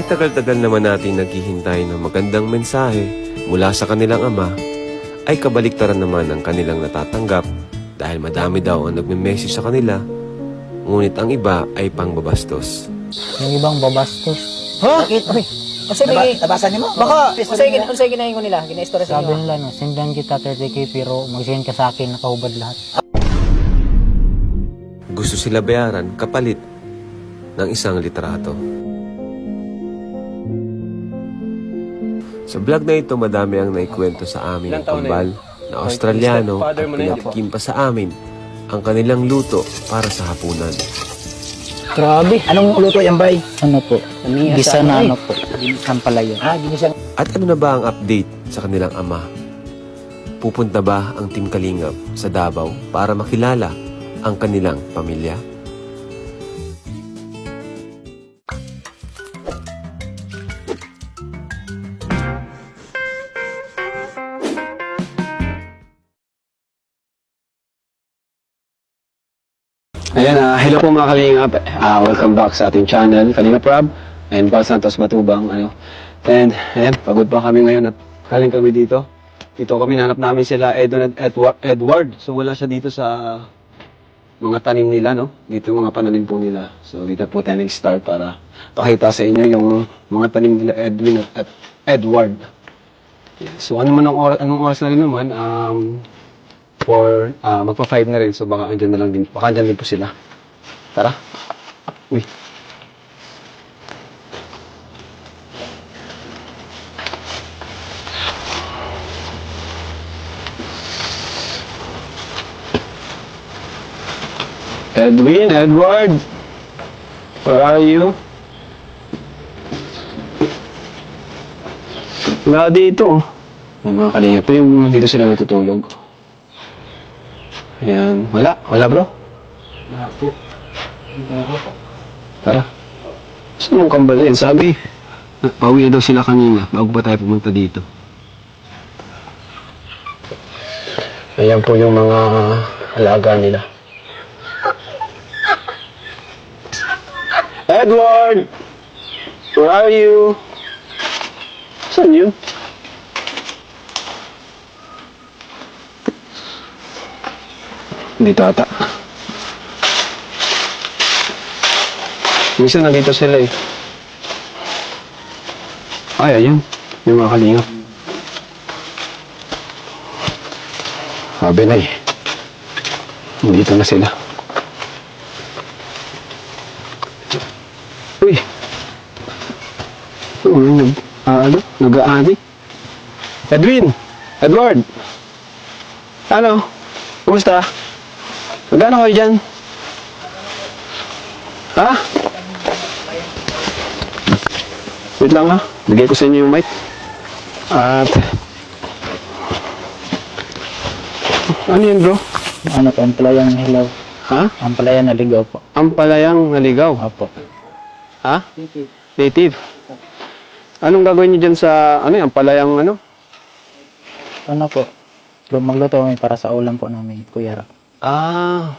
Kahit tagal-tagal naman natin naghihintay ng magandang mensahe mula sa kanilang ama, ay kabaliktaran naman ang kanilang natatanggap dahil madami daw ang nagme-message sa kanila, ngunit ang iba ay pangbabastos. Yung ibang babastos. Ha? Bakit? Uy, Nabasa niyo mo? baka, unsay ginahingon nila? Gina-istorya sa sabi inyo. nila, no, sendan kita 30k pero mag-send ka sa akin, nakahubad lahat. Gusto sila bayaran kapalit ng isang litrato. Sa vlog na ito, madami ang naikwento sa amin ng kambal na Australiano at pinatikim pa sa amin ang kanilang luto para sa hapunan. Grabe. Anong luto yan, bay? Ano po? Gisa na ano po? Sampalaya. Ginisang. At ano na ba ang update sa kanilang ama? Pupunta ba ang Team Kalingap sa Davao para makilala ang kanilang pamilya? Ayan, hello po mga Kalingap. Welcome back sa ating channel, Kalingap Rob and Paul Santos Matubang. And ayan, pagod pa kami ngayon at galing kami dito. Dito kami, nanap namin sila Edon at Edward. So wala siya dito sa mga tanim nila, no? Dito yung mga pananim po nila. So dito po tayo nag-start para pakita sa inyo yung mga tanim nila Edwin at Edward. So anong oras na rin naman, magpa-5 na rin, so baka andyan na lang din. Baka andyan din po sila. Tara. Uy. Edwin, Edward. Where are you? Wala dito. Mga kalingap po yung dito sila natutulog. Ayan. Wala bro? Wala po. Tara. Saan yung kambal yan? Sabi, pauwi na daw sila kanina bago pa tayo pumunta dito. Ayan po yung mga alaga nila. Edward! Where are you? Saan yun? Dito ata. Minsan nandito sila eh. Ay, ayun. Yung mga kalingap. Sabi na eh. Nandito na sila. Uy! Nag-aani? Edwin! Edward! Ano? Kumusta? Magkano kayo dyan? Ha? Wait lang ha. Bigay ko sa inyo yung mic. At... Ano yun bro? Ano po, ampalayang hilaw. Ha? Ampalayang naligaw po. Ampalayang naligaw. Opo. Ha? Native. Anong gagawin niyo dyan sa... Ano yung ampalayang ano? Ano po? Magluto kami para sa ulam po namin, Kuya Ra.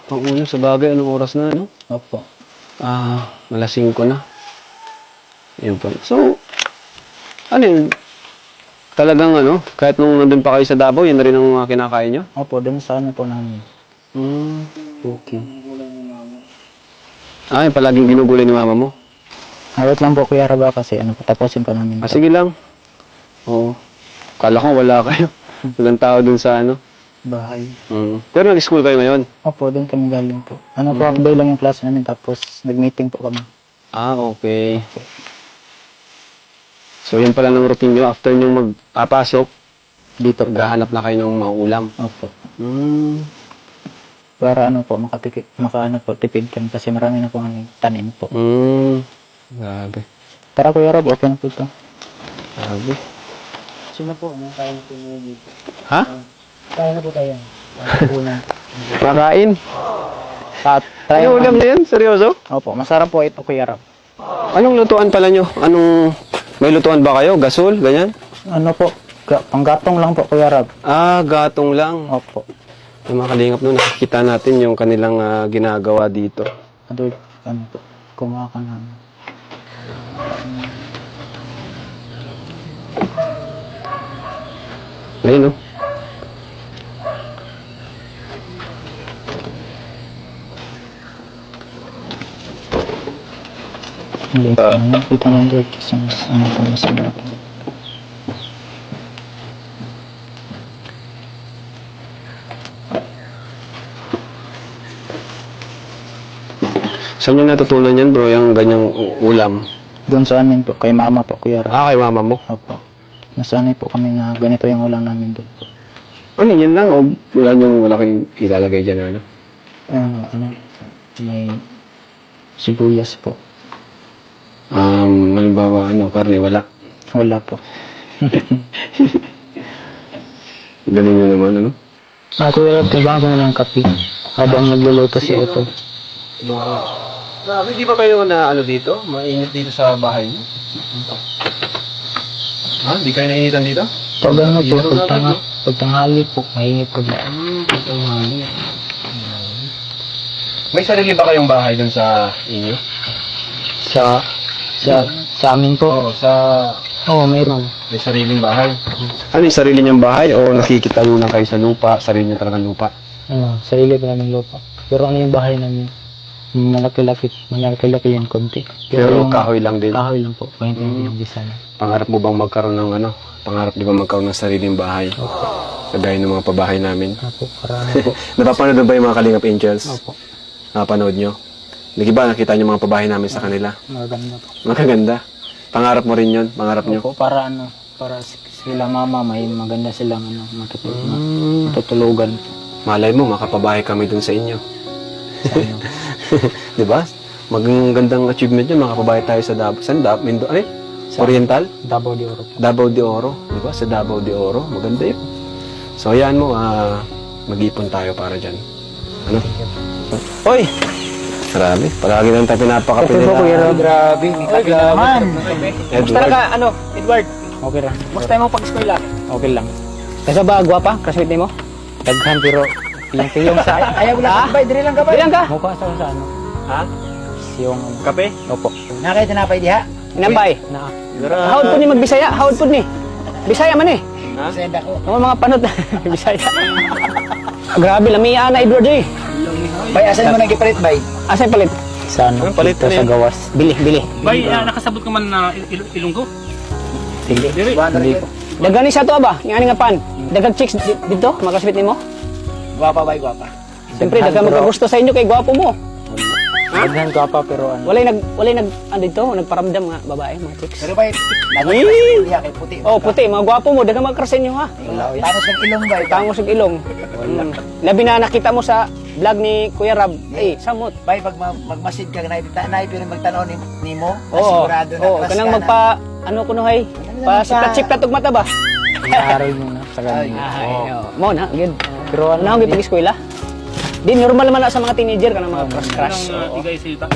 Pang-ulam sa bagay. Anong oras na, no? Opo. Alas 5 na. Yun po. So, ano yun? Talagang ano, kahit nung nandun pa kayo sa Davao, yun na rin ang kinakain nyo? Opo, dun sa ano po namin. Okay. Yung palaging ginugulay ni mama mo? Hawat lang po Kuya Ra ba kasi ano, patapusin pa namin. Sige lang. Oo. Kala ko wala kayo. Walang tao dun sa ano. Bahay. Pero nag-school kayo ngayon? Opo, doon kami galing po. Ano po, half day lang yung klase namin tapos nag-meeting po kami. Okay. So, yan pala ng routine nyo. After nyo magpapasok, Dito po. gahanap na kayo ng mga ulam. Opo. Para ano po, tipid kami kasi marami na po kami tanim po. Grabe. Tara Kuya Rob, okay na po ito. Grabe. Sino po, ano kaya na po nyo dito? Ha? Kaya na po tayo. Una. Makain? Try Yung ulam na yan? Seryoso? Opo, masarap po ito Kuya Rob. Anong lutuan pala nyo? May lutuan ba kayo? Gasol? Ganyan? Ano po, panggatong lang po Kuya Rob. Gatong lang. Opo. Yung mga kalingap nun, nakikita natin yung kanilang ginagawa dito. Ano po, kumakan na. Ayun, no? Hindi ko nakita ng Lord kasi ano po masama. Saan niyo natutunan yan, bro, yung ganyang ulam? Doon sa amin po, kay mama po, Kuya Rab. Ah, kay mama mo? Opo. Nasanay po kami na ganito yung ulam namin doon po. Ano, yan lang? O wala niyong malaking ilalagay dyan, ano? Ano, may sibuyas po. Halimbawa, ano, karne, wala. Wala po. Galing nyo naman, ano? Kuya Rab, kailangan ko na ng kape habang nagluluto si Otto. Grabe, di ba kayo na ano dito? Mainit dito sa bahay niyo? Ha? Di kayo nainitan dito? Pag ano po, pagtanghali po, mainit po. May sarili ba kayong bahay dun sa inyo? Sa amin po. Oo, Oo, mayroon. may sariling bahay. Ano yung sarili niyang bahay o nakikita muna kayo sa lupa, sarili niyo talagang lupa? Sarili pa namin lupa. Pero ano yung bahay namin? Malaki-laki yan, konti. Pero yung kahoy lang din. kahoy lang po, kahit hindi yung design. Pangarap mo bang magkaroon ng ano? Pangarap di ba magkaroon ng sariling bahay? Opo. Kagaya ng mga pabahay namin. Opo, para ano po. Napapanood ba yung mga Kalingap Angels? Opo, Napapanood nyo? Hindi ba nakita nyo mga pabahay namin sa kanila? maganda po. Magaganda. Pangarap mo rin yun? Pangarap nyo? Opo, para ano, para sila mama, may maganda silang ano, matutulugan. Malay mo, makapabahay kami dun sa inyo. Sana. Di ba? Magandang achievement yun, makapabahay tayo sa Davao. Saan Davao? Sa- Oriental? Davao de Oro po. Davao de Oro. Di ba? Sa Davao de Oro. Maganda yun. So, hayaan mo, mag-ipon tayo para dyan. Ano? Hoy! Marami. Palagi lang tayo pinapakapi nila. Grabe, may kape na naman. Musta na ka, ano, Edward? Okay lang. Musta mo pag-eskwela? Okay lang. Kasi ba, gwapa? Classmate mo? Daghan pero yung sa... Ayaw lang ka ba? Dili lang ka ba? Bilang ka? Mukha sa ano. Ha? Yung ano. Kape? Opo. Nakaya tinapay diha? Inambay. Na. Hawad po ni magbisaya. Hawad po ni. Bisaya man eh. Senda ko. Yung mga panot. Bisaya. Grabe, lamiya na Edward eh. Bay, asan mo nagipalit, bay? Asay palit? Sa ano? Palit Dito na sa yan. gawas. Bili, bili. Bay, nakasabot ka man na Ilonggo? Sige. Hindi ko. Dagani sa to ba? Yung ani nga pan. Dagag chicks dito, makasbit nimo. Gwapa, bay, gwapa. Siyempre, daghan mo gusto sa inyo kay gwapo mo. Daghan gwapa, pero ano. Walay nag ano dito, nagparamdam nga babae, mga chicks. Pero bay, lagi diha kay puti. Oh, puti, mga gwapo mo, daghan mga crush sa inyo ha. Tanos ng ilong, bay. Tangos ng ilong. Labi na nakita mo sa vlog ni Kuya Rab. Ay, samot. Bay, pag magmasid ka, naay pero magtanaw ni mo, Oo. sigurado na Oo, crush kanang ka na. magpa ano kuno hay. Pa chip na tugmata ba? Aral mo na sa Ay, mo na, gid. Pero ano na gid pag-eskwela? Di normal man na sa mga teenager kanang mga crush. Anong igay silta?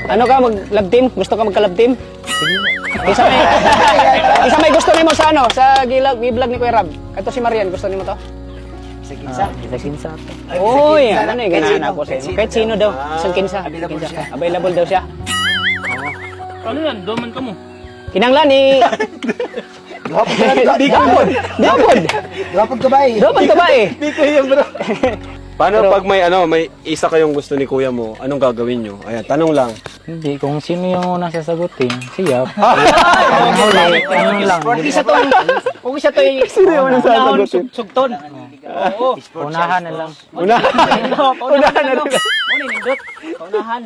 Ano ka mag-love team? Gusto ka magka-love team? Sige. Isa may gusto nimo sa ano, sa gi-vlog ni Kuya Rab. Kato si Marian, gusto nimo to? Sige, sa. Kinsa. Oy, ano eh, ganahan ako sa inyo. Kahit sino daw, isang kinsa. Available siya. Available daw siya. Ano yan? Doman ka mo. Kinanglan ni Gwapon ka na, Dapod. gwapon ka, bay. Dapat ka ba eh? Hindi ko yan, bro. Paano pag may isa kayong gusto ni kuya mo, anong gagawin nyo? Ayan, tanong lang. Hindi, kung sino yung unang sasagutin, siya. Ano lang. Kung isa to, Sino yung unang sasagutin? sugton. Oo. Unahan na lang. Unahan na rin. Ano nindot? Unahan.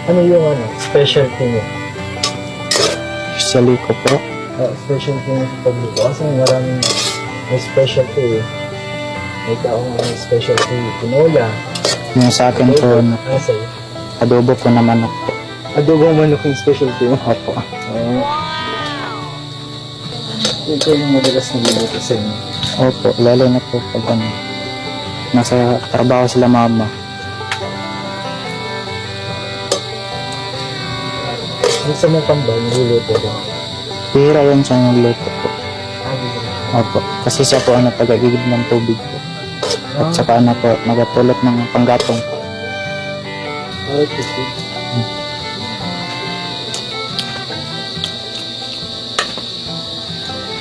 Ano yung specialty mo? Usually ko po. Specialty mo sa pagluto. Kasi maraming may specialty eh. May taong may specialty tinola. Yung sa akin po, Sa'yo? adobo po na manok po. Adobong manok yung specialty mo. Opo. Ito yung madalas nagluluto sa inyo. Opo, lalo na po pag nasa trabaho sila mama. Ang sa mong kambal, nagluluto rin. Pira yan siya ng luto po. Opo, kasi siya po ang tagagigib ng tubig po. At saka po, nagatulot ng panggatong po.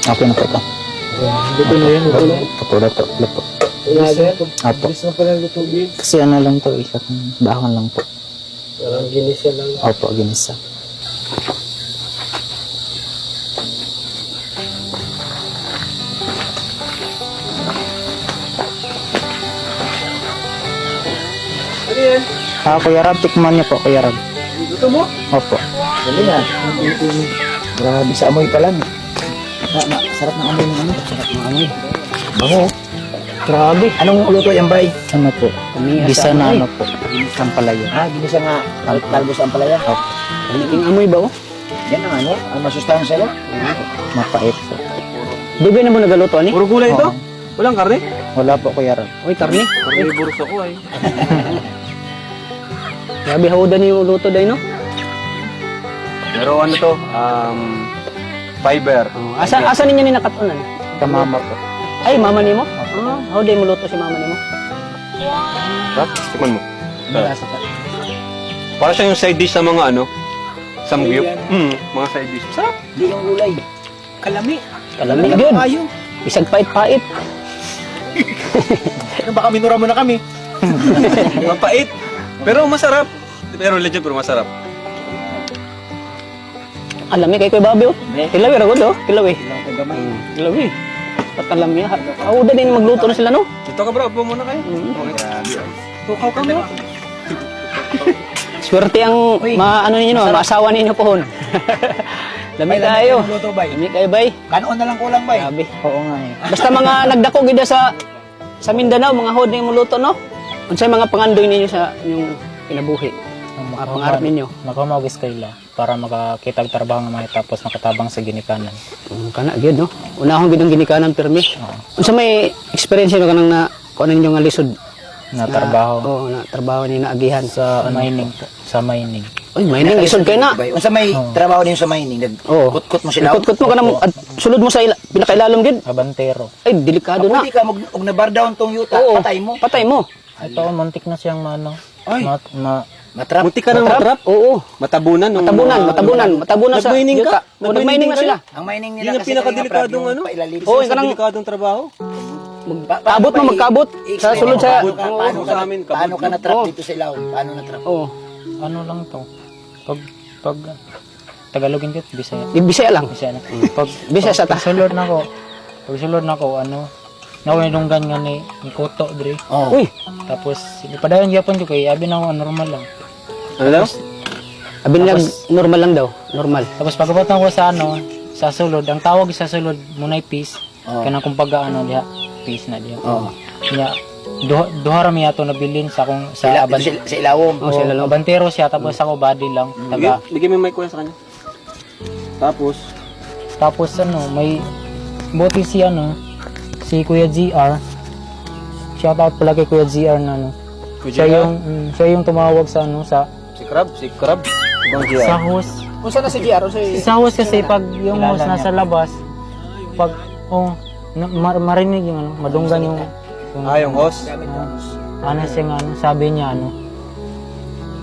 Okay na po ito. Luto na yun, luto na. Luto. Opo. Bilis na pala luto, Bill. Kasi ano lang to, isa bakon lang po. Parang ginisa lang. Opo, ginisa. Kuya Rab, tikman niyo po, Kuya Rab. Luto mo? Opo. Dali na. Grabe sa amoy pa lang. Sarap ng amoy ng ano. Sarap ng amoy. Bango. Grabe. Anong luto yan, bay? Ano po? Bisa na ano po. Ang palaya. Ginisa nga. Talbos ang palaya. Ang amoy ba oh? Yan ang ano. Ang masustansya lang. Mapait po. Dugay na mo nagaluto ani? Puro gulay ito? Walang karne? Wala po, Kuya Rab. Oy, karne. Karnivorous ako ay. Grabe hawda niyo yung luto dai no? Pero ano to? Fiber. Oh, asa ninyo ni nakatunan? Kamama po. Ay, mama nimo? Hawda mo luto si mama nimo? Sarap, tikman mo. Lasa ta. Para siya yung side dish sa mga ano, samgyup. Mga side dish. Sarap. Di yung gulay. Kalami. Kalami gyud. Isang pait-pait. Baka minura mo na kami. Mapait. Pero masarap. Pero legit, pero masarap. Alami kay Kuya Bobby oh. Kilawi ra gud oh, kilawi. Kilawi. Patalam ya. Hawda din magluto na sila no? Dito ka bro, upo muna kayo. Tukaw ka mo. Swerte ang ano ninyo no, maasawa ninyo pohon. Lami kayo. Luto, bay. Lami kayo bay. Kanon na lang kulang, bay. Grabe. Oo nga eh. Basta mga nagdako gid sa Mindanao, mga hod na yung luto no. Unsay mga pangandoy ninyo sa inyong kinabuhi? Mga pangarap ninyo. Nakamagis kaila para makakitag trabaho ng mga tapos nakatabang sa ginikanan. Kana gyud no. Unahon gid ang ginikanan permi. Unsa may experience no kanang na kuan ninyo nga lisod? Na trabaho Oo, na trabaho ni naagihan sa mining po. Sa mining. Oy, mining lisod kay na. Bay. Unsa may trabaho ninyo sa mining? Oo. Kutkut mo sila. Kutkut mo kanang at sulod mo sa pinakailalim gid. Abantero. Ay, delikado na. Pwede ka og nabar down tong yuta, Oo. patay mo. Patay mo. Ito, muntik na siyang ano. Ay. Matrap. Buti ka nang matrap. Oo. Matabunan. Matabunan sa Nag-mining ka? yuta. O, nag-mining na sila. Ang mining Yun nila ang pinakadelikadong ano? pailalim. Oo, Sa kanang delikadong trabaho. Paabot mo, magkaabot. Sa sulod sa... Paano sa amin, paano ka na-trap Oo. dito sa ilaw? Paano na-trap? Oo. Ano lang to. Pag Tagalogin ko, Bisaya. Bisaya lang. Bisaya na. Pag Bisaya sa ta. sulod na ko, ano, nawinunggan nga ni Koto, dre. Oh. Uy, Tapos, ipadayon yapon ko kay abi na ako normal lang. Ano daw? abi nila normal lang daw. Normal. Tapos pagabot ko sa ano, sa sulod, ang tawag sa sulod munay peace. Kanang kumbaga ano diha, peace na diha. Oh. Nya duha ra mi ato nabilin sa akong sa Sa ilawom. Oh, sila lang. abantero siya tapos ako body lang. Taga Bigyan mo yung mic ko sa kanya. tapos ano, may buti si ano, si Kuya GR. Shout out pala kay Kuya GR na ano. Siya yung tumawag sa ano sa Si Crab. sa host. Unsa na si GR? Sa host kasi pag yung host nasa labas, pag marinig yung ano, madunggan yung Yung host. ano siya nga, ano, sabi niya ano,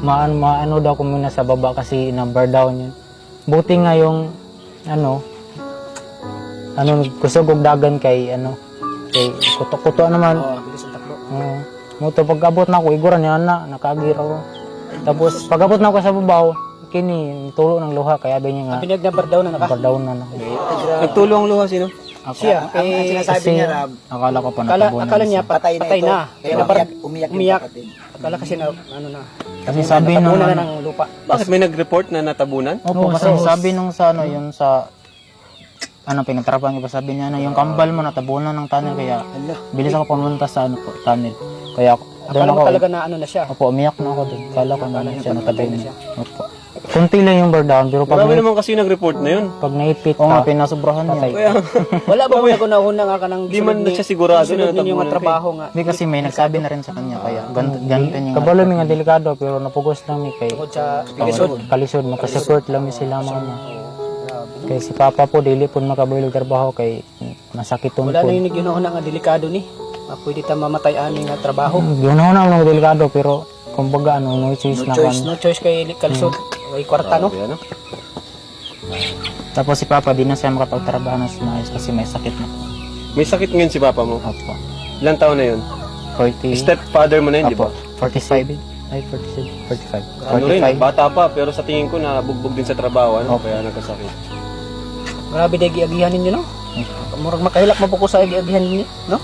maano daw ko muna sa baba kasi number down yun. Buti nga yung ano kusog og dagan kay ano, kay kuto naman. Muto pag abot na ako, igura niya na, nakaagir ako. Tapos pag abot na ako sa babaw, kini tulo ng luha kaya abi niya nga. Pinag number daw na naka. Number down na ako. Nagtulong ang luha sino? Siya, Ang sinasabi Kasi niya, Rab, akala ko pa akala, natabunan akala na niya siya. patay na ito. Kaya Pero parang umiyak yung umiyak. kapatid. Akala kasi na, ano na. Kasi sabi nung, natabunan na ng lupa. Bakit may nag-report na natabunan? opo, kasi sabi nung sa ano, yung sa, pinagtrapan ko pa, sabi niya na yung kambal mo natabunan ng tunnel, kaya bilis ako pumunta sa ano po, tunnel. Kaya doon Akala ako, mo talaga na ano na siya. opo, umiyak na ako doon. Kala ko na siya patay na natabunan. siya. Opo. Kunti lang yung burdown, pero pag, Marami naman kasi nag-report na yun. pag naipit ka, pinasobrahan niya. Wala ba mga kunahuna nga ka ng Di man na siya sigurado na sunod ninyo natabunan nga trabaho nga. Hindi kasi may nagsabi na rin sa kanya, kaya ganito yung... Kabalo mi nga delikado, pero napugos lang mi kay... Tungkol sa pilisod. Kalisod, makasupport lang mi sila mama. Kay si Papa po, dili po makabayog trabaho kay masakiton Wala po. na yung ginahuna nga delikado ni. Pwede ta mamatay ani nga trabaho. Yun na mga delikado, pero kumbaga ano, no choice na kan. No choice kay kalisod. Kay kwarta no. Ano? Tapos si Papa, di na siya makapagtrabaho na maayos kasi may sakit na. May sakit ngayon si papa mo. Opo. Ilang taon na yun? 40... Stepfather mo na yun, di Opo. ba? 45. Ay, 47. 45. Ano rin, bata pa, pero sa tingin ko na bugbog din sa trabaho, ano? Opo. Kaya nagkasakit. Grabe day giagihan ninyo no. Murag makahilak mo po ko sa giagihan ninyo, no?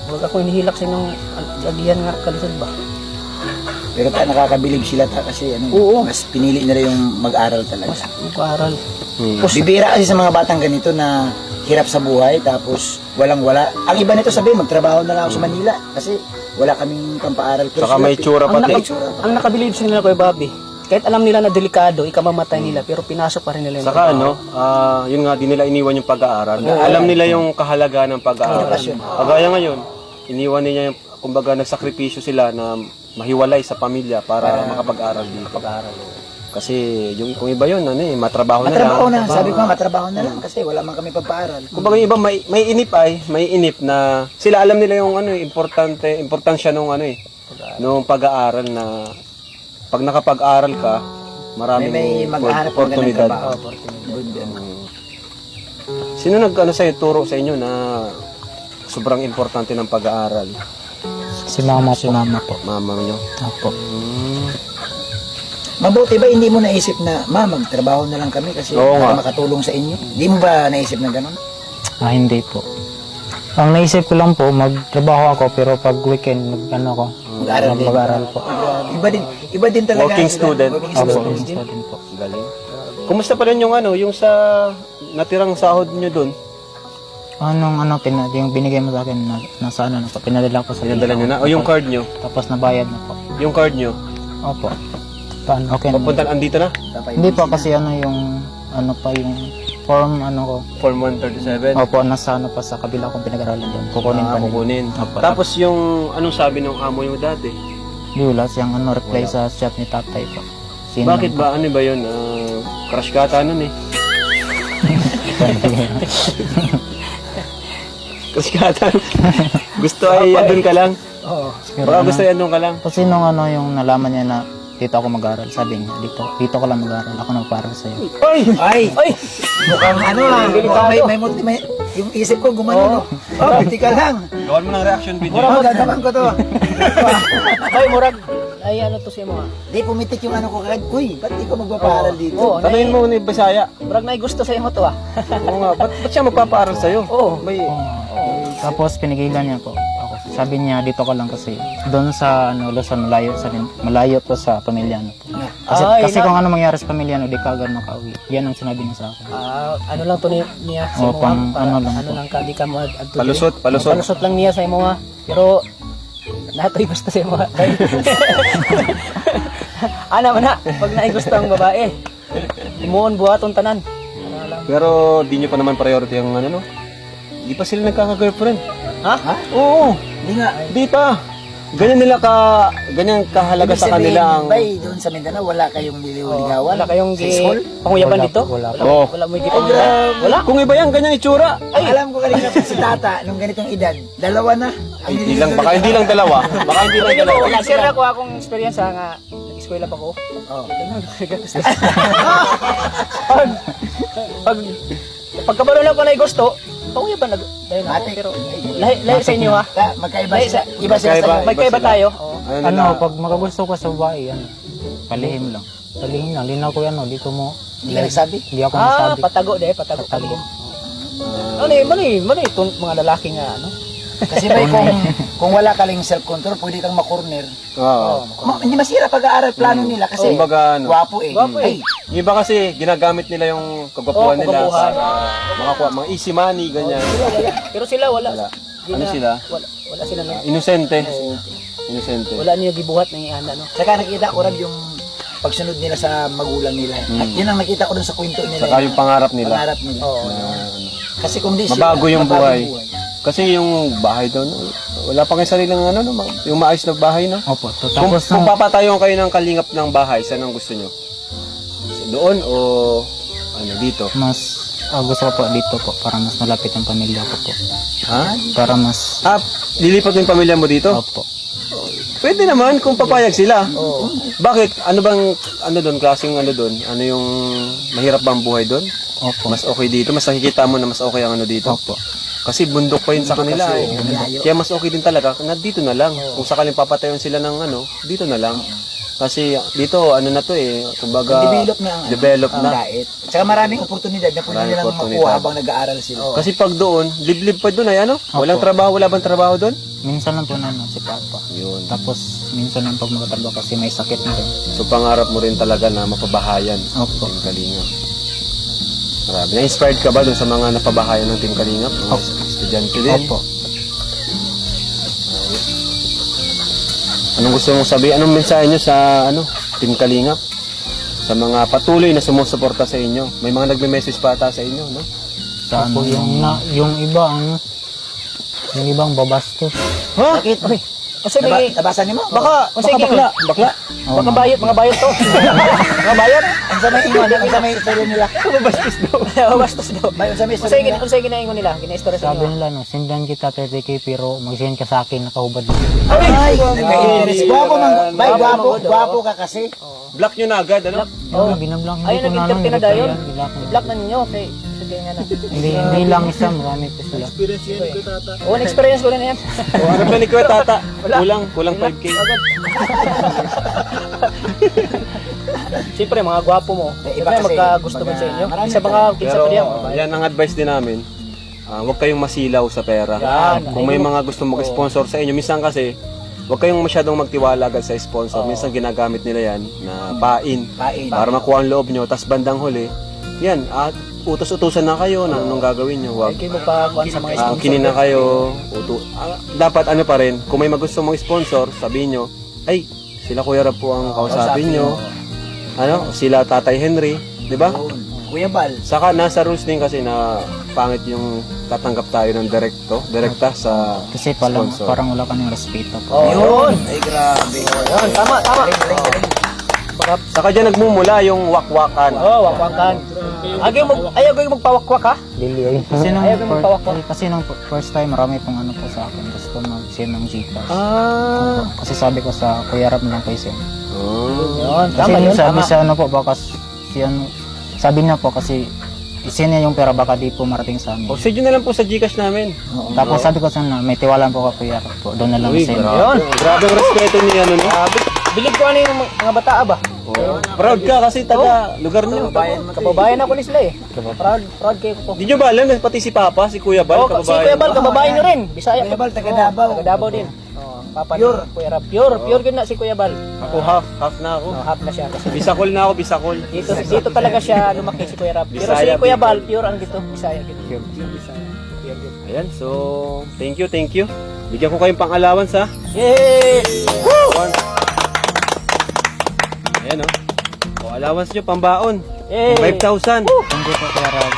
Murag ako hinihilak sa inyong giagihan nga kalisod ba. Pero nakakabilib sila kasi ano, Oo. mas pinili nila yung mag-aral talaga. Mag-aaral. Bibira kasi sa mga batang ganito na hirap sa buhay tapos walang-wala. Ang iba nito sabi, magtrabaho na lang ako sa Manila kasi wala kaming pampaaral. Pero Saka sila, may tsura pati. Ang nakabilib sa nila kay Bobby. Kahit alam nila na delikado, ikamamatay nila, pero pinasok pa rin nila yung Saka ano, yun nga, di nila iniwan yung pag-aaral. Alam nila yung kahalagaan ng pag-aaral. Kagaya ngayon, iniwan nila yung, kumbaga, nagsakripisyo sila na mahiwalay sa pamilya para makapag-aral dito. Kasi yung kung iba yun, ano eh, matrabaho na lang. matrabaho na. Sabi ko nga, matrabaho na lang kasi wala man kami pampaaral. Kumbaga yung iba may inip na sila alam nila yung ano, importansya nung ano eh, nung pag-aaral na pag nakapag-aral ka, maraming May maghahanap ng oportunidad. ganang trabaho. Good, ano. Sino nag-ano sa'yo, turo sa inyo na sobrang importante ng pag-aaral? Si Mama po. Mama nyo. Opo. Mabuti ba hindi mo naisip na, ma, magtrabaho na lang kami kasi Oo para nga. makatulong sa inyo? Hindi mo ba naisip na gano'n? Hindi po. Ang naisip ko lang po, magtrabaho ako, pero pag weekend, Mag-aaral din. mag-aaral po. Iba din talaga. Working sila. student. Working Opo, student. student po. Galing. Kumusta pa rin yung ano, yung sa natirang sahod nyo dun? Yung binigay mo sa akin, nasa ano, pinadala ko sa Pinadala nyo na? O yung card nyo? Tapos nabayad na po. Yung card nyo? Opo. Paano? Okay na. Papunta, andito na? Hindi po kasi yung form ko. Form 137? Opo, nasa pa sa kabila kong pinag-aralan doon. Kukunin pa nila. Kukunin. Opo. Tapos yung, anong sabi ng amo yung dati? Di wala siyang reply sa chat ni tatay po. Sino Bakit ba? Ano ba yun? Crush ka ata nun eh. Crush ka ata. Gusto ay andun ka lang. Oo. Baka gusto ay andun ka lang. Kasi nung yung nalaman niya na dito ako mag-aral, sabi niya, dito ko lang mag-aral, ako nagparal sa'yo. Ay! Mukhang may yung isip ko gumano. Tika lang. Gawan mo ng reaction video. Gagawin ko to. Ay, murag. Ay, ano to siya mo ha? Di pumitik yung ano ko kagad. Uy, ba't di ko magpapaaral dito? Oo, Tanungin mo ni Bisaya. murag na gusto sa imo to ha. Oo nga, ba't siya magpapaaral sa'yo? Oo. May, Tapos pinigilan niya po ako. Sabi niya, dito ko lang kasi doon sa Luzon, malayo po sa pamilya po. Kasi kung ano mangyari sa pamilya di ka agad makauwi. Yan ang sinabi niya sa akin. Ano lang to niya sa Oo, imo pang ha? ano lang po. Ano lang ka, di ka mo adto. palusot. Palusot lang niya sa imo ha. Pero natoy gusto sa imo ha. Ana man na, pag naay gusto ang babae. Imuon buhaton tanan. Pero di nyo pa naman priority ang ano, no? Di pa sila nagkaka-girlfriend. Ha? Oo, Hindi nga. di pa. Ganyan kahalaga sa kanila ang... Bay, doon sa Mindanao, wala kayong liligawan. Wala kayong Sa school? panguyaban dito? Wala po. Oo. Wala mo gipanguyaban. Wala. Kung iba yan, ganyan itsura. Ay, alam ko kanina si Tata, nung ganitong edad, dalawa na. Ang Baka hindi lang dalawa. Baka hindi lang dalawa. Wala share ako akong experience nga nag-eskwela pa ko. Oh. Pagkabalo lang ko na gusto, panguyaban na dahil ako. Ate, Pero lahi sa inyo ha. Magkaiba Lahi sila. sa Iba sila Magkaiba. sa Magkaiba tayo. Oo. Pag magagusto ko sa babae, palihim lang. Palihim lang, di na ako di ko mo, Hindi ka nagsabi? hindi ako Ah, nasabi. patago de, patago. Patago. Mali, itong mga lalaki nga, ano? Kasi may kung wala ka lang self-control, pwede kang makorner. Oo. Hindi masira pag-aaral plano nila kasi Kumbaga, ano, gwapo eh. Ay, yung iba kasi ginagamit nila yung kagwapuan nila para mga easy money, ganyan. Pero sila wala. Ano sila? Wala sila na. Inosente. Inosente. Wala niyo gibuhat ng iana, no? saka nakita ko rin yung pagsunod nila sa magulang nila. At yun ang nakita ko dun sa kwento nila. Saka yung pangarap nila. Pangarap nila. Oo. Kasi kung di Mabago sila, yung buhay. Kasi yung bahay doon, wala pa kayo sarilang ano, no? Yung maayos na bahay, no? Opo. Kung Tapos papatayon kayo ng kalingap ng bahay, saan ang gusto nyo? Doon o ano dito? mas gusto ko po dito po para mas malapit yung pamilya ko po. Ha? Para mas Lilipat mo yung pamilya mo dito? opo. Pwede naman kung papayag sila. Bakit? Ano bang ano doon, klaseng ano doon? Ano yung mahirap bang buhay doon? Opo. Mas okay dito? Mas nakikita mo na mas okay ang ano dito? Opo. Kasi bundok pa yun sa kanila eh. Kaya mas okay din talaga na dito na lang. Kung sakaling papatayon sila ng ano, dito na lang. Kasi dito, ano na to eh, kumbaga, develop na ang develop na. diet. Saka maraming oportunidad na pwede Maraming nilang oportunidad. makuha habang nag-aaral sila. Kasi pag doon, liblib pa doon ay ano? Walang trabaho, wala bang trabaho doon? Minsan lang po na si Papa. Yun. Tapos minsan lang pag magtatrabaho kasi may sakit na rin. So pangarap mo rin talaga na mapabahayan Opo. Team Kalingap. Marami. Na-inspired ka ba doon sa mga napabahayan ng Team Kalingap? Mga estudyante din? Opo. Anong gusto mong sabihin? Anong mensahe nyo sa ano, Team Kalingap? Sa mga patuloy na sumusuporta sa inyo. May mga nagme-message pa ata sa inyo, no? Sa ano, yung iba yung ibang babastos. Ha? Bakit? Kasi may Nabasan niyo mo? Baka bakla. mga bayot to. Mga bayot. Ang sa may ingon, ang sa may istorya nila. Bastos daw. May sa may istorya nila. Unsay ginaingon nila? Gina-istorya sa Sabi inyo. nila no, sendan kita 30k pero mag-send ka sa akin nakahubad. Ay, nagka-interest. Gwapo man. Bay, gwapo ka kasi. Block nyo na agad, ano? Oh, binablang Ayun, hindi ko nag-interview na na dayon. lang. Block na ninyo. Okay. Sige nga na. Hindi lang isa, marami po sila. Oo, experience ko rin yan. O, ano ba ni Kuya Tata? Kulang 5K. Siyempre, mga gwapo mo. Iba Siyempre, kasi, magkagusto man sa inyo. marami Isa mga kinsa Pero pa diyan. yan ang advice din namin. Huwag kayong masilaw sa pera. Yan. Kung may mga gusto mag-sponsor sa inyo, minsan kasi, huwag kayong masyadong magtiwala agad sa sponsor. Minsan ginagamit nila yan na pain. Para makuha ang loob nyo. Tapos bandang huli, yan, utos-utusan na kayo na anong gagawin nyo. Huwag Hindi mo pa kuhan sa mga sponsor. kinin na kayo. Dapat ano pa rin, kung may magusto mong sponsor, sabihin nyo, ay, sila Kuya Rab po ang kausapin nyo. Ano, sila Tatay Henry, di ba? Kuya Bal. Saka nasa rules din kasi na pangit yung tatanggap tayo ng direkta sa Kasi sponsor. parang wala ka ng respeto po. Yun. Ay, grabe. Yun, tama. Saka dyan nagmumula yung wakwakan. Wakwakan. Ayaw ko magpawakwak ha? Kasi nung, Ayaw ko magpawakwak. kasi nung first time, marami pong ano po sa akin. Gusto mag-send ng Gcash. Kasi sabi ko sa Kuya Rab lang kayo send. Yun, Kasi tama yun. sabi Tama. sa ano po, baka si ano, sabi niya po kasi isend niya yung pera baka di po marating sa amin. O, send nyo na lang po sa Gcash namin. Tapos sabi ko sana, may tiwalaan po ka Kuya Rab po. Doon na lang Uy, send. grabe. Grabe ang respeto ni ano no? Bilig ko ano yung mga bata ba? Proud ka kasi taga lugar nyo. Kababayan ako ni sila eh. Proud kayo ko. Di nyo ba alam na pati si Papa, si Kuya Bal, Si Kuya Bal, kababayan nyo rin. Bisaya. Kuya Bal, taga Davao. Taga Davao din. Papa pure. Kuya Rab. Pure good na si Kuya Bal. Ako half na ako. Half na siya. Kasi Bisakol na ako, Bisakol. dito talaga siya lumaki si Kuya Rab. Pero si Bisaya, Kuya Bicol. Bal, pure ang dito. Bisaya gitu. Ayan, so thank you. Bigyan ko kayong pang-allowance ha. Yay! Ayan o. O, allowance nyo, pambaon. Yay! 5,000. Thank you po Kuya Rab.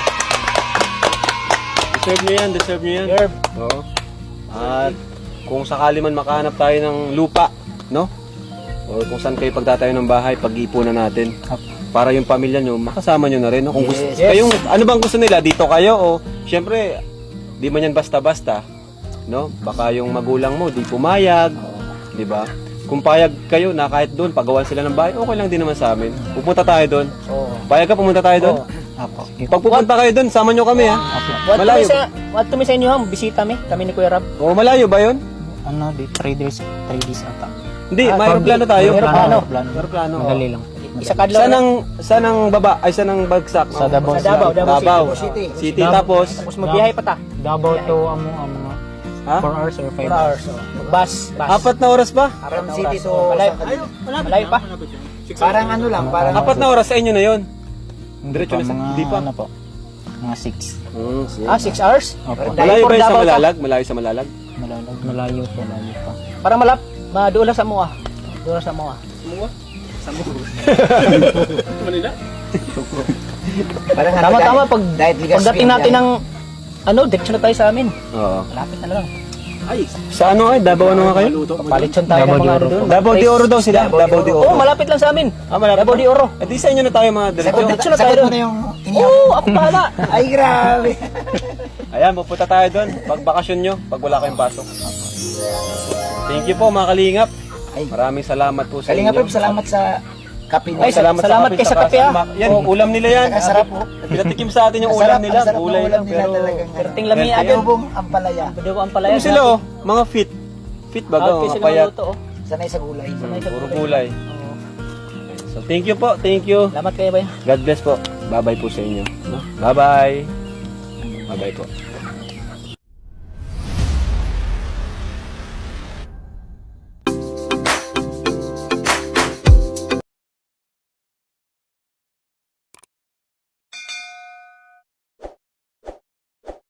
Deserve nyo yan. Herb. Oo. At kung sakali man makahanap tayo ng lupa, no? O kung saan kayo pagtatayo ng bahay, pag-ipunan natin. Para yung pamilya nyo, makasama nyo na rin. No? Kung gusto, kayong, ano bang gusto nila? Dito kayo o syempre, di man yan basta-basta. No? Baka yung magulang mo, di pumayag. Di ba? Kung payag kayo na kahit doon, pagawan sila ng bahay, okay lang din naman sa amin. Pupunta tayo doon. Payag ka, pumunta tayo doon? Apo. Pag pupunta kayo doon, sama nyo kami ha. Malayo. What to sa inyo ha? Bisita kami ni Kuya Rab. O, malayo ba yun? Ano, 3 days ata. Hindi, may aeroplano tayo. Aeroplano. Aeroplano. Madali lang. Isa kadlaw. Saan ang baba? Ay, saan ang bagsak? Sa Davao. Sa Davao City. City. Tapos, Tapos magbiyahe pa ta. Davao to Ha? 4 hours or 5 4 hours. hours. Bus. 4 na oras pa? From City to Malayo. San Fernando. Malayo pa. Parang ano lang, parang 4 na oras sa inyo na yun? Hindi Diretso pa, na sa- mga hindi pa. ano po. Mga 6. 6 hours? Opo. Malayo ba yung sa Davao ka. Malalag? Malayo sa Malalag? Malayo pa. Parang maduula sa mua. Duula sa mua. Manila? parang ano, Tama-tama diet Ligas pagdating natin ng diretso na tayo sa amin. Oo. Malapit na lang. Sa ano Davao ano nga kayo? Palitson tayo ng mga ano doon. Davao de Oro daw sila. Davao de Oro. Oo, malapit lang sa amin. Malapit Davao de Oro. Eh di sa inyo na tayo mga diretso. Diretso na tayo Sagot mo doon. na yung inyo. Oo, ako bahala. Ay, grabe. Ayan, pupunta tayo doon. Pag bakasyon nyo, pag wala kayong pasok. Thank you po mga kalingap. Ay. Maraming salamat po sa Kalinga inyo. Prep, salamat sa kape Ay, niyo. salamat kay sa kape, ah. Yan, ulam nila yan. Sarap po. Pinatikim sa atin yung ulam nila. Gulay lang, pero... Perting lami agad. Adobong ampalaya. Badugo ang palaya. Ano sila oh? Mga fit. Fit ba? Okay, Mga sila payat. maluto, oh. Sanay sa gulay. Puro gulay. So, thank you po. Thank you. Salamat kayo, bay. God bless po. Bye-bye po sa inyo. Bye-bye. Bye-bye po.